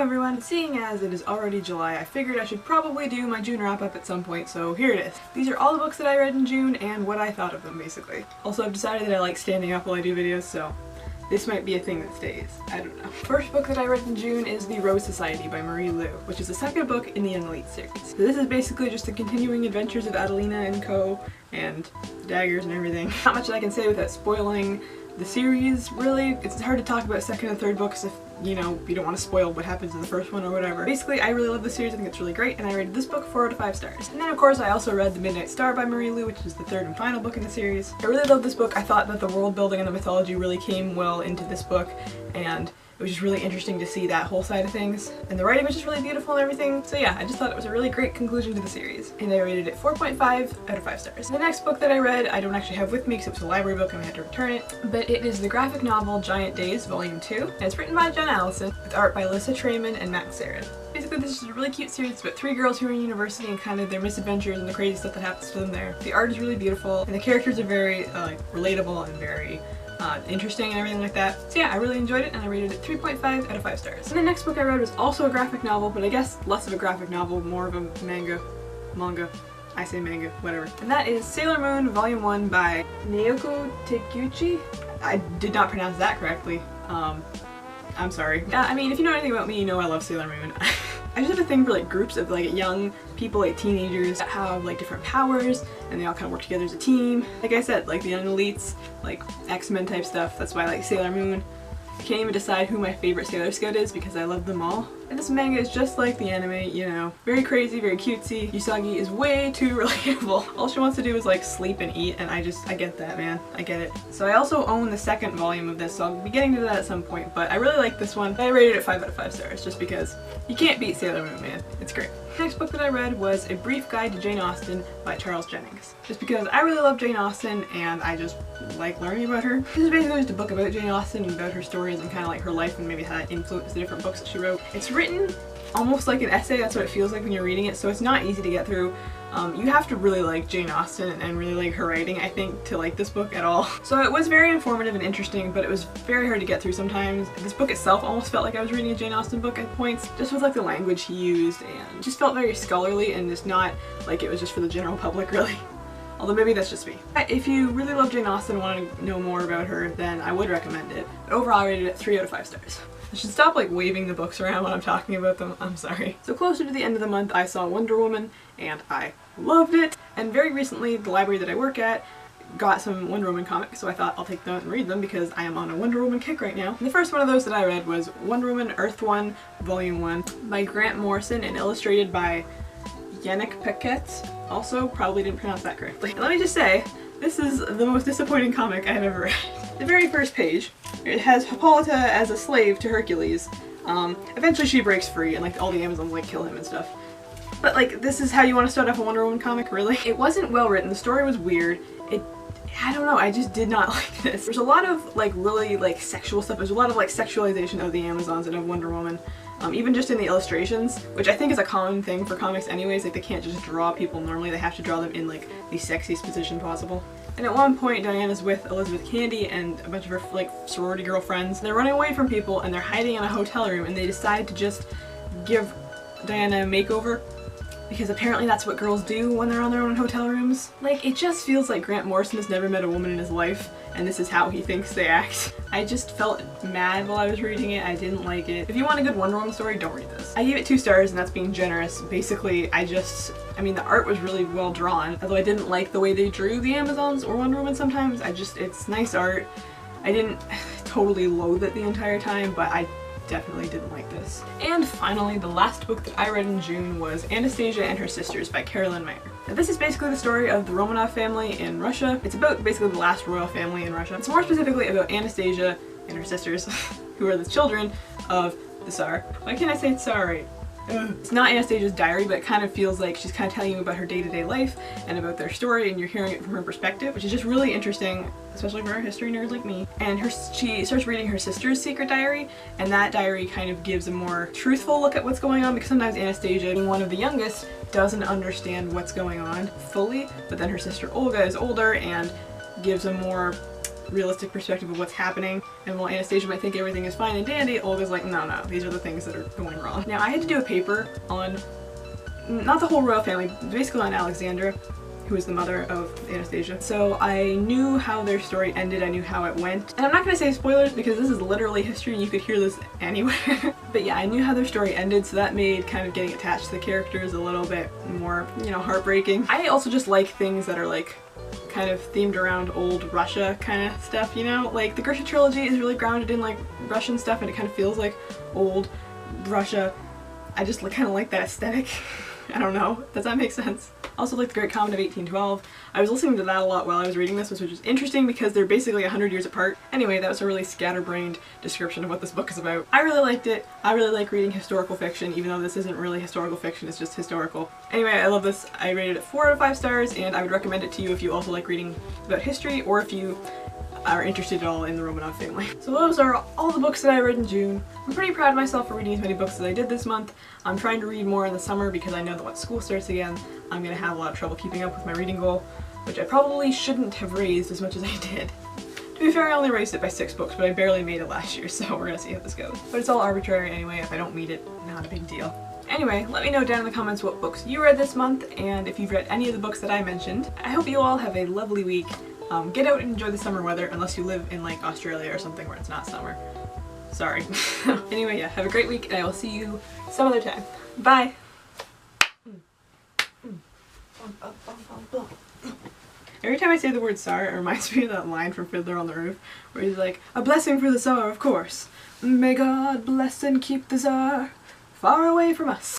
everyone! Seeing as it is already July, I figured I should probably do my June wrap-up at some point, so here it is. These are all the books that I read in June and what I thought of them, basically. Also, I've decided that I like standing up while I do videos, so this might be a thing that stays. I don't know. First book that I read in June is The Rose Society by Marie Lu, which is the second book in the Young Elite series. So this is basically just the continuing adventures of Adelina and co. and daggers and everything. Not much that I can say without spoiling the series, really. It's hard to talk about second and third books if, you know, you don't want to spoil what happens in the first one or whatever. Basically, I really love the series. I think it's really great, and I rated this book 4 out of 5 stars. And then, of course, I also read The Midnight Star by Marie Lu, which is the third and final book in the series. I really love this book. I thought that the world building and the mythology really came well into this book, and it was just really interesting to see that whole side of things. And the writing was just really beautiful and everything. So yeah, I just thought it was a really great conclusion to the series. And I rated it 4.5 out of 5 stars. The next book that I read, I don't actually have with me because it was a library book and I had to return it. But it is the graphic novel Giant Days Volume 2. And it's written by Jen Allison with art by Alyssa Trayman and Max Sarin. Basically, this is a really cute series. It's about 3 girls who are in university and kind of their misadventures and the crazy stuff that happens to them there. The art is really beautiful and the characters are very relatable and very interesting and everything like that. So yeah, I really enjoyed it and I rated it 3.5 out of 5 stars. And the next book I read was also a graphic novel, but I guess less of a graphic novel, more of a manga. I say manga, whatever. And that is Sailor Moon Volume 1 by Naoko Takeuchi. I did not pronounce that correctly. I'm sorry. I mean, if you know anything about me, you know I love Sailor Moon. I just have a thing for like groups of like young people, like teenagers that have like different powers and they all kind of work together as a team. Like I said, like the Young Elites, like X-Men type stuff. That's why I like Sailor Moon. I can't even decide who my favorite Sailor Scout is because I love them all. And this manga is just like the anime, you know. Very crazy, very cutesy. Usagi is way too relatable. All she wants to do is like sleep and eat, and I get that, man. I get it. So I also own the second volume of this, so I'll be getting to that at some point, but I really like this one. I rated it 5 out of 5 stars just because you can't beat Sailor Moon, man. It's great. The next book that I read was A Brief Guide to Jane Austen by Charles Jennings. Just because I really love Jane Austen and I just like learning about her. This is basically just a book about Jane Austen and about her stories and kind of like her life and maybe how that influenced the different books that she wrote. It's written almost like an essay, that's what it feels like when you're reading it, so it's not easy to get through. You have to really like Jane Austen and really like her writing, I think, to like this book at all. So it was very informative and interesting, but it was very hard to get through sometimes. This book itself almost felt like I was reading a Jane Austen book at points, just with like the language he used, and just felt very scholarly and just not like it was just for the general public, really. Although maybe that's just me. If you really love Jane Austen and want to know more about her, then I would recommend it. But overall I rated it 3 out of 5 stars. I should stop like waving the books around when I'm talking about them, I'm sorry. So closer to the end of the month I saw Wonder Woman and I loved it. And very recently the library that I work at got some Wonder Woman comics, so I thought I'll take them and read them because I am on a Wonder Woman kick right now. And the first one of those that I read was Wonder Woman Earth 1 Volume 1 by Grant Morrison and illustrated by Yannick Paquette. Also, probably didn't pronounce that correctly. And let me just say, this is the most disappointing comic I have ever read. The very first page, it has Hippolyta as a slave to Hercules. Eventually she breaks free and like all the Amazons like kill him and stuff. But like, this is how you want to start off a Wonder Woman comic, really? It wasn't well written, the story was weird. I don't know, I just did not like this. There's a lot of like really like sexual stuff, there's a lot of like sexualization of the Amazons and of Wonder Woman. Even just in the illustrations, which I think is a common thing for comics anyways, like they can't just draw people normally, they have to draw them in like the sexiest position possible. And at one point Diana's with Elizabeth Candy and a bunch of her like sorority girlfriends. They're running away from people and they're hiding in a hotel room and they decide to just give Diana a makeover. Because apparently that's what girls do when they're on their own hotel rooms. Like, it just feels like Grant Morrison has never met a woman in his life, and this is how he thinks they act. I just felt mad while I was reading it, I didn't like it. If you want a good Wonder Woman story, don't read this. I gave it 2 stars, and that's being generous. Basically, I mean, the art was really well drawn, although I didn't like the way they drew the Amazons or Wonder Woman sometimes. It's nice art. I didn't totally loathe it the entire time, but I definitely didn't like this. And finally, the last book that I read in June was Anastasia and Her Sisters by Carolyn Meyer. Now, this is basically the story of the Romanov family in Russia. It's about basically the last royal family in Russia. It's more specifically about Anastasia and her sisters, who are the children of the Tsar. Why can't I say Tsar right? It's not Anastasia's diary, but it kind of feels like she's kind of telling you about her day-to-day life and about their story, and you're hearing it from her perspective, which is just really interesting, especially for a history nerd like me. And she starts reading her sister's secret diary, and that diary kind of gives a more truthful look at what's going on, because sometimes Anastasia, being one of the youngest, doesn't understand what's going on fully, but then her sister Olga is older and gives a more realistic perspective of what's happening. And while Anastasia might think everything is fine and dandy, Olga's like, no, no, these are the things that are going wrong. Now, I had to do a paper on, not the whole royal family, basically on Alexandra, who is the mother of Anastasia. So I knew how their story ended, I knew how it went. And I'm not gonna say spoilers because this is literally history and you could hear this anywhere. But yeah, I knew how their story ended, so that made kind of getting attached to the characters a little bit more, you know, heartbreaking. I also just like things that are like kind of themed around old Russia kind of stuff, you know? Like the Grisha trilogy is really grounded in like Russian stuff and it kind of feels like old Russia. I just kind of like that aesthetic. I don't know. Does that make sense? Also like The Great Comet of 1812. I was listening to that a lot while I was reading this, which was interesting because they're basically 100 years apart. Anyway, that was a really scatterbrained description of what this book is about. I really liked it. I really like reading historical fiction, even though this isn't really historical fiction, it's just historical. Anyway, I love this. I rated it 4 out of 5 stars, and I would recommend it to you if you also like reading about history, or if you are interested at all in the Romanov family. So those are all the books that I read in June. I'm pretty proud of myself for reading as many books as I did this month. I'm trying to read more in the summer because I know that once school starts again, I'm gonna have a lot of trouble keeping up with my reading goal, which I probably shouldn't have raised as much as I did. To be fair, I only raised it by 6 books, but I barely made it last year, so we're gonna see how this goes. But it's all arbitrary anyway. If I don't meet it, not a big deal. Anyway, let me know down in the comments what books you read this month, and if you've read any of the books that I mentioned. I hope you all have a lovely week. Get out and enjoy the summer weather, unless you live in like Australia or something where it's not summer. Sorry. Anyway, yeah, have a great week and I will see you some other time. Bye! Every time I say the word Tsar, it reminds me of that line from Fiddler on the Roof, where he's like, "A blessing for the Tsar, of course. May God bless and keep the Tsar far away from us."